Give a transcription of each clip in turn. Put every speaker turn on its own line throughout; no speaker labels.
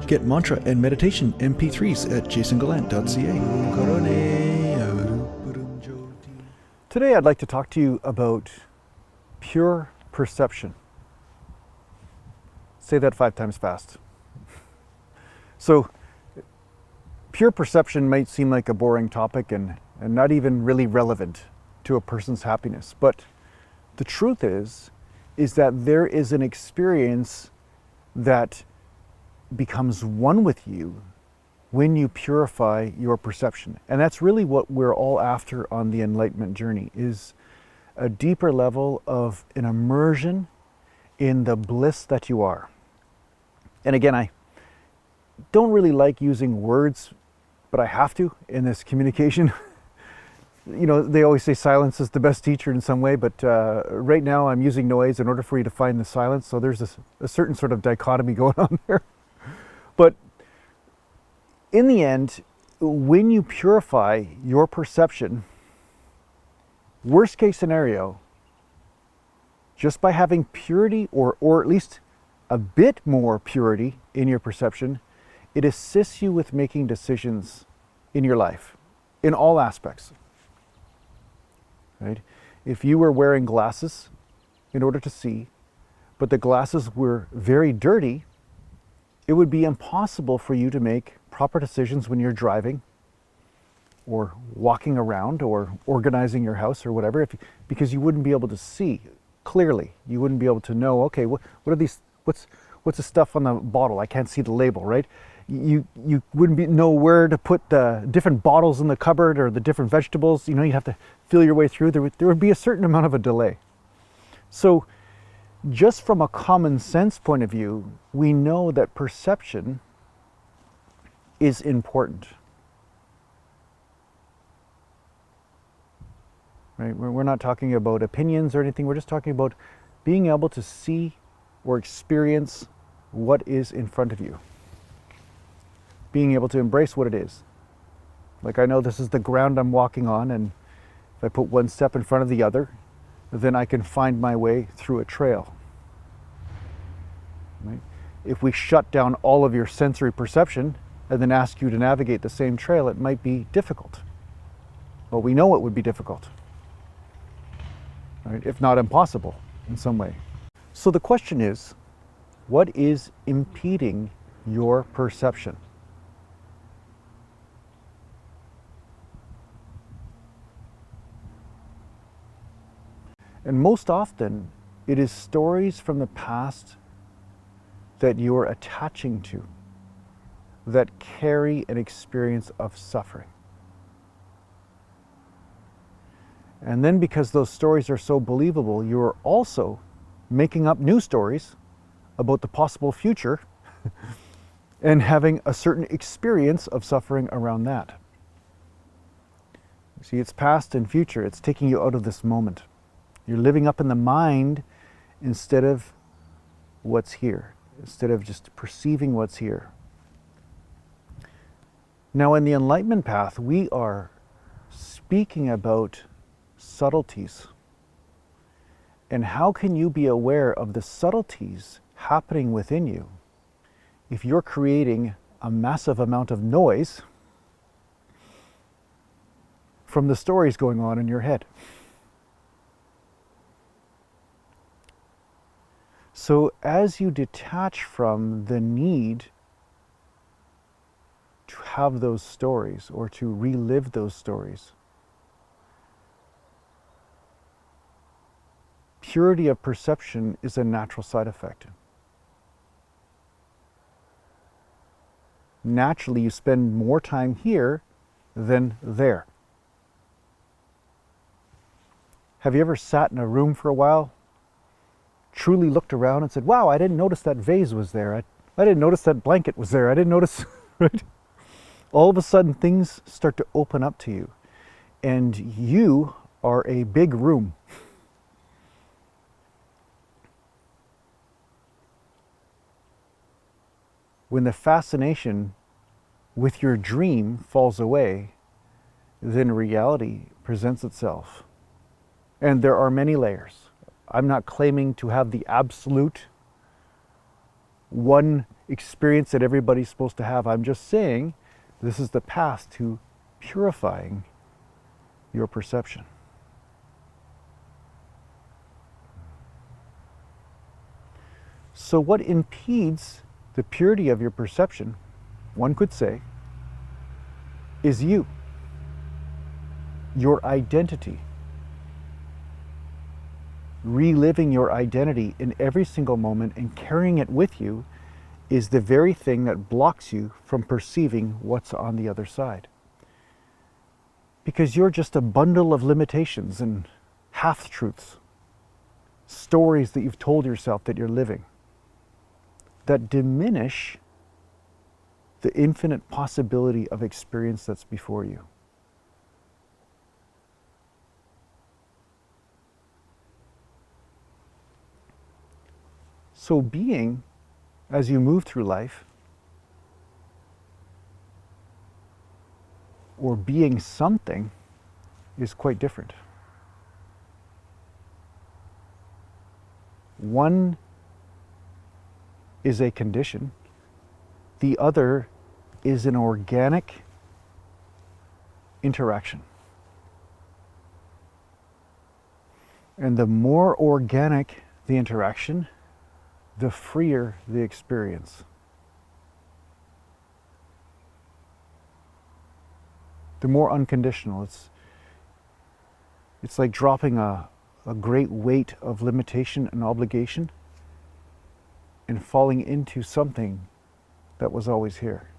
Get mantra and meditation MP3s at JasonGallant.ca.
Today I'd like to talk to you about pure perception. Say that 5 times fast. So, pure perception might seem like a boring topic and not even really relevant to a person's happiness. But the truth is that there is an experience that becomes one with you when you purify your perception. And that's really what we're all after on the enlightenment journey, is a deeper level of an immersion in the bliss that you are. And again, I don't really like using words, but I have to in this communication. You know, they always say silence is the best teacher in some way, but right now I'm using noise in order for you to find the silence. So there's a certain sort of dichotomy going on there. But in the end, when you purify your perception, worst case scenario, just by having purity or at least a bit more purity in your perception, it assists you with making decisions in your life, in all aspects. Right? If you were wearing glasses in order to see, but the glasses were very dirty, it would be impossible for you to make proper decisions when you're driving or walking around or organizing your house or whatever, because you wouldn't be able to see clearly. You wouldn't be able to know, okay, what are these, what's the stuff on the bottle? I can't see the label, right? You wouldn't know where to put the different bottles in the cupboard or the different vegetables. You know, you'd have to feel your way through. There would be a certain amount of a delay. So just from a common sense point of view, we know that perception is important. Right? We're not talking about opinions or anything. We're just talking about being able to see or experience what is in front of you. Being able to embrace what it is. Like, I know this is the ground I'm walking on, and if I put one step in front of the other, then I can find my way through a trail. Right? If we shut down all of your sensory perception and then ask you to navigate the same trail, it might be difficult. Well, we know it would be difficult, right? If not impossible in some way. So the question is, what is impeding your perception? And most often, it is stories from the past that you're attaching to that carry an experience of suffering. And then because those stories are so believable, you're also making up new stories about the possible future and having a certain experience of suffering around that. See, it's past and future. It's taking you out of this moment. You're living up in the mind instead of what's here, instead of just perceiving what's here. Now, in the enlightenment path, we are speaking about subtleties. And how can you be aware of the subtleties happening within you if you're creating a massive amount of noise from the stories going on in your head? So as you detach from the need to have those stories or to relive those stories, purity of perception is a natural side effect. Naturally, you spend more time here than there. Have you ever sat in a room for a while, truly looked around and said, wow, I didn't notice that vase was there. I didn't notice that blanket was there. I didn't notice, right? All of a sudden, things start to open up to you. And you are a big room. When the fascination with your dream falls away, then reality presents itself. And there are many layers. I'm not claiming to have the absolute one experience that everybody's supposed to have. I'm just saying this is the path to purifying your perception. So what impedes the purity of your perception, one could say, is you, your identity. Reliving your identity in every single moment and carrying it with you is the very thing that blocks you from perceiving what's on the other side. Because you're just a bundle of limitations and half-truths, stories that you've told yourself that you're living, that diminish the infinite possibility of experience that's before you. So being, as you move through life, or being something, is quite different. One is a condition, the other is an organic interaction. And the more organic the interaction, the freer the experience. The more unconditional. It's like dropping a great weight of limitation and obligation and falling into something that was always here.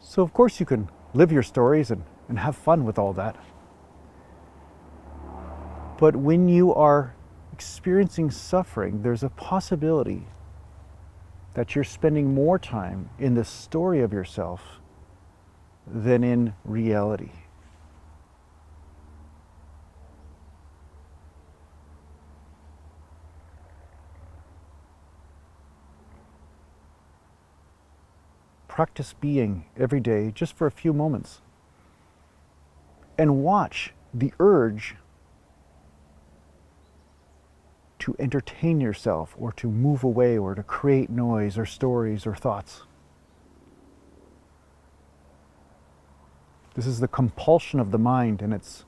So of course you can live your stories and have fun with all that. But when you are experiencing suffering, there's a possibility that you're spending more time in the story of yourself than in reality. Practice being every day just for a few moments and watch the urge to entertain yourself or to move away or to create noise or stories or thoughts. This is the compulsion of the mind, and it's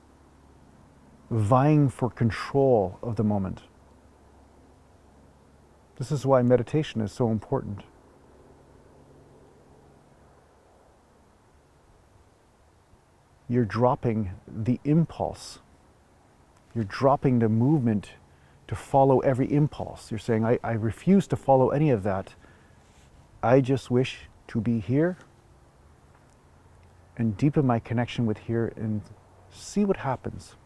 vying for control of the moment. This is why meditation is so important. You're dropping the impulse. You're dropping the movement to follow every impulse. You're saying, I refuse to follow any of that. I just wish to be here and deepen my connection with here and see what happens.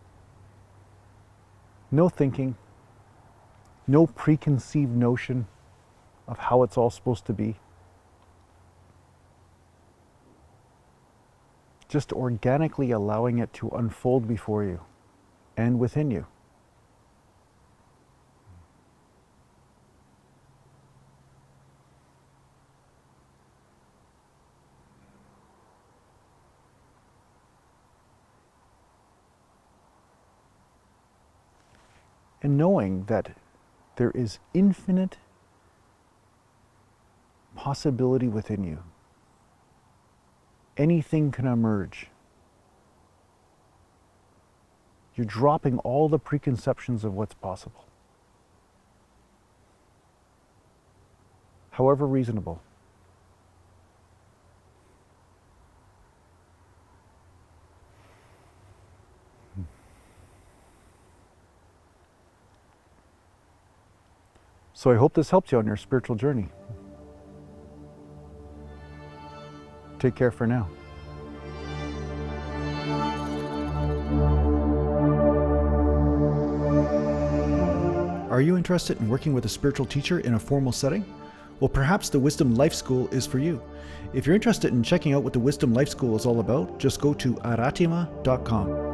No thinking, no preconceived notion of how it's all supposed to be. Just organically allowing it to unfold before you and within you. And knowing that there is infinite possibility within you. Anything can emerge. You're dropping all the preconceptions of what's possible, however reasonable. So I hope this helps you on your spiritual journey. Take care for now.
Are you interested in working with a spiritual teacher in a formal setting? Well, perhaps the Wisdom Life School is for you. If you're interested in checking out what the Wisdom Life School is all about, just go to aratima.com.